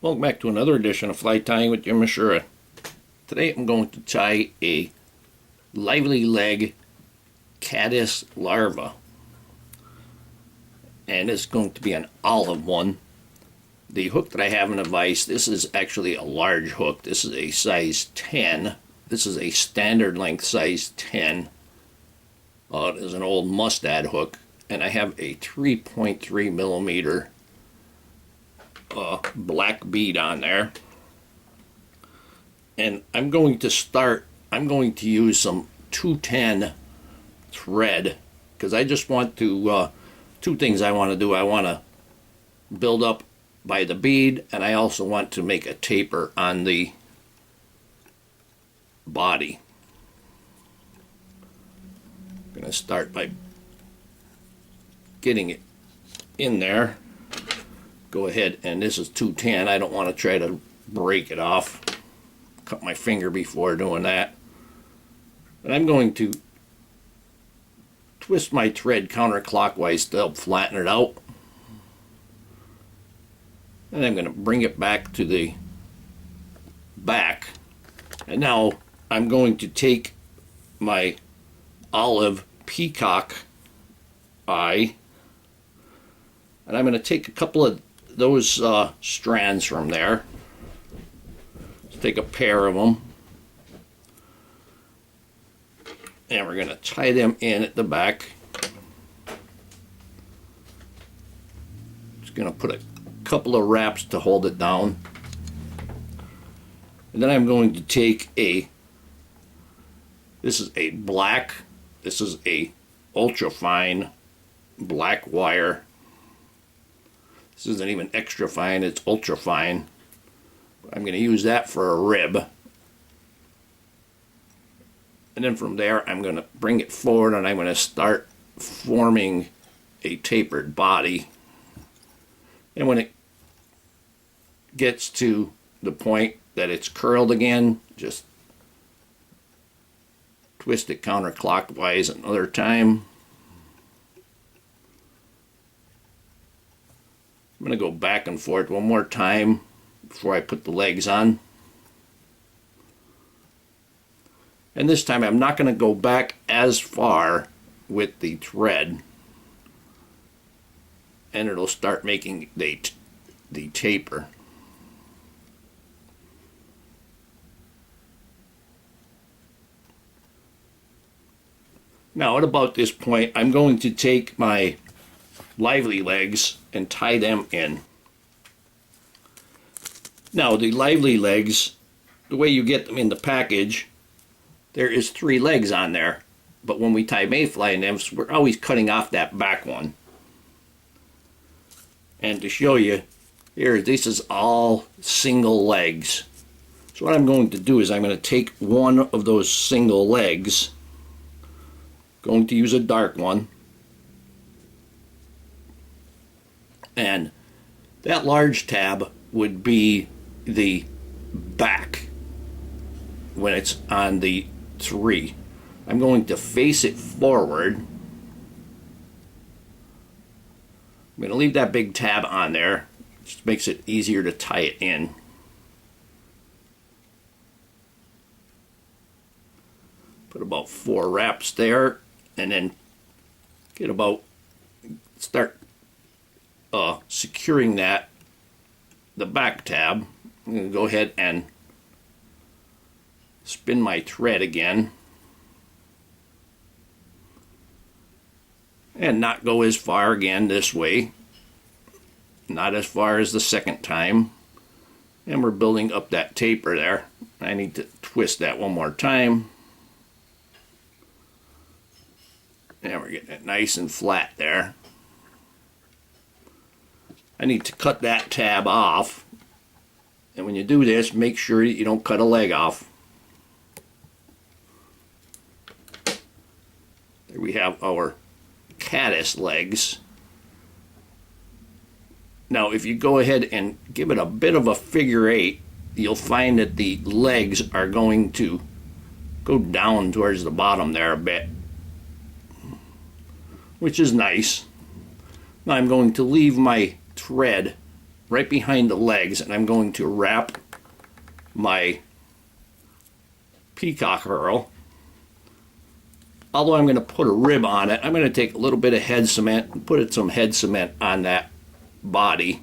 Welcome back to another edition of Fly Tying with Jim Misiura. Today I'm going to tie a LivelyLegz Caddis Larva. And it's going to be an olive one. The hook that I have in the vise, this is actually a large hook. This is a size 10. This is a standard length size 10. It is an old mustad hook. And I have a 3.3 millimeter black bead on there, and I'm going to use some 210 thread because I just want to two things I want to do. I want to build up by the bead, and I also want to make a taper on the body. I'm going to start by getting it in there. Go ahead, and this is 210. I don't want to try to break it off. Cut my finger before doing that. But I'm going to twist my thread counterclockwise to help flatten it out. And I'm going to bring it back to the back. And now I'm going to take my olive peacock eye, and I'm going to take a couple of those strands from there. Let's take a pair of them, and we're going to tie them in at the back. Just going to put a couple of wraps to hold it down, and then I'm going to take this is a black, this is a ultra fine black wire. This isn't even extra fine, it's ultra fine. I'm going to use that for a rib. And then from there I'm going to bring it forward, and I'm going to start forming a tapered body. And when it gets to the point that it's curled again, just twist it counterclockwise another time. I'm going to go back and forth one more time before I put the legs on. And this time I'm not going to go back as far with the thread. And it'll start making the taper. Now at about this point I'm going to take my LivelyLegz and tie them in. Now the LivelyLegz, the way you get them in the package, there is 3 legs on there, but when we tie mayfly nymphs, we're always cutting off that back one. And to show you, here, this is all single legs. So what I'm going to do is I'm going to take one of those single legs, going to use a dark one, and that large tab would be the back when it's on the 3. I'm going to face it forward. I'm going to leave that big tab on there. Just makes it easier to tie it in. Put about 4 wraps there, and then start securing the back tab. I'm going to go ahead and spin my thread again and not go as far again this way, not as far as the second time, and we're building up that taper there. I need to twist that one more time, and we're getting it nice and flat there. I need to cut that tab off, and when you do this, make sure you don't cut a leg off. There we have our caddis legs. Now if you go ahead and give it a bit of a figure 8, you'll find that the legs are going to go down towards the bottom there a bit, which is nice. Now I'm going to leave my thread right behind the legs, and I'm going to wrap my Peacock Herl. Although I'm going to put a rib on it, I'm going to take a little bit of head cement and put some head cement on that body.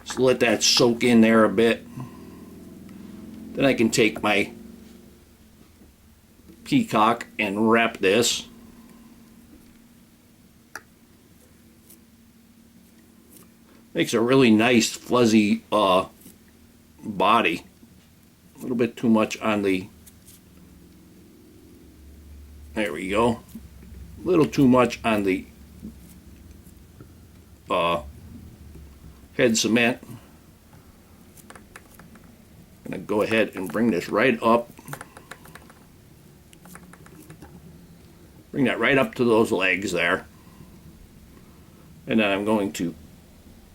So let that soak in there a bit. Then I can take my Peacock and wrap this. Makes a really nice fuzzy body. A little bit too much on the, there we go. A little too much on the head cement. I'm going to go ahead and bring this right up. Bring that right up to those legs there. And then I'm going to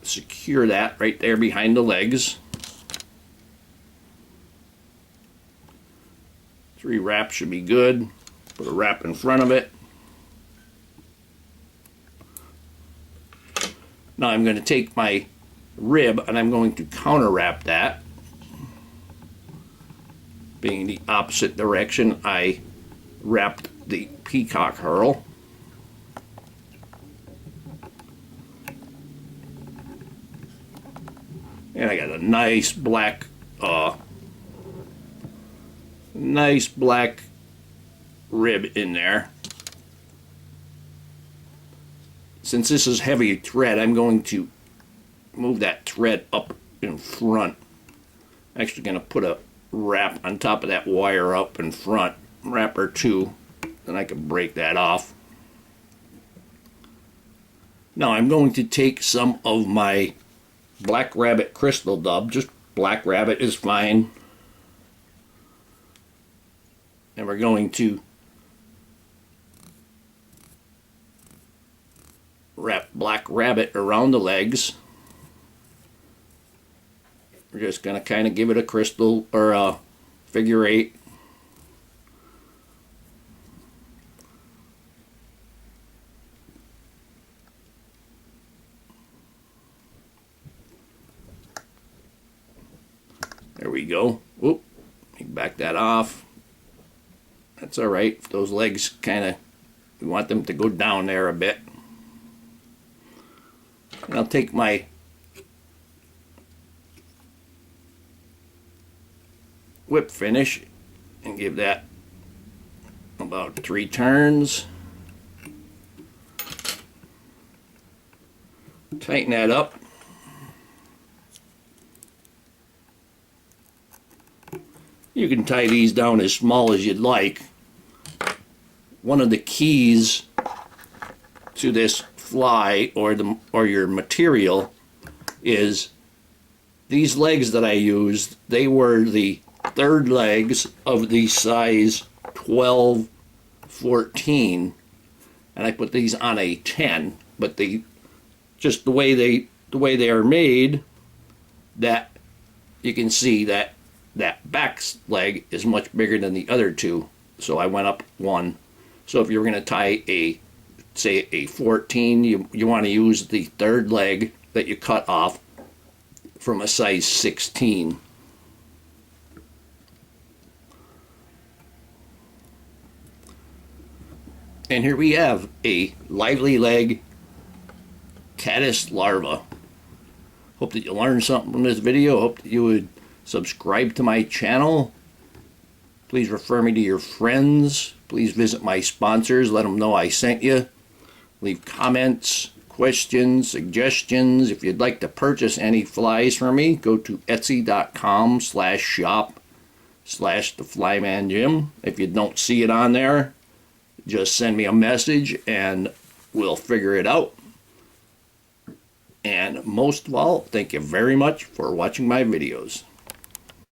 secure that right there behind the legs. 3 wraps should be good. Put a wrap in front of it. Now I'm going to take my rib and I'm going to counter wrap that. Being the opposite direction, I wrapped the Peacock Herl. And I got a nice black rib in there. Since this is heavy thread, I'm going to move that thread up in front. I'm actually going to put a wrap on top of that wire up in front, wrap or two, then I can break that off. Now I'm going to take some of my Black Rabbit crystal dub, just Black Rabbit is fine, and we're going to wrap Black Rabbit around the legs. We're just going to kind of give it a crystal or a figure 8. There we go. Whoop. Back that off. That's all right. Those legs kind of, we want them to go down there a bit. And I'll take my whip finish and give that about 3 turns. Tighten that up. You can tie these down as small as you'd like. One of the keys to this fly or your material is these legs that I used. They were the 3rd legs of the size 12, 14, and I put these on a 10. But they just the way they are made, that you can see that back leg is much bigger than the other 2, so I went up 1. So if you're going to tie say a 14, you want to use the 3rd leg that you cut off from a size 16. And here we have a LivelyLegz Caddis Larva. Hope that you learned something from this video. Hope that you would subscribe to my channel. Please refer me to your friends. Please visit my sponsors. Let them know I sent you. Leave comments, questions, suggestions. If you'd like to purchase any flies from me, go to etsy.com/shop/theflymanjim. If you don't see it on there, just send me a message and we'll figure it out. And most of all, thank you very much for watching my videos.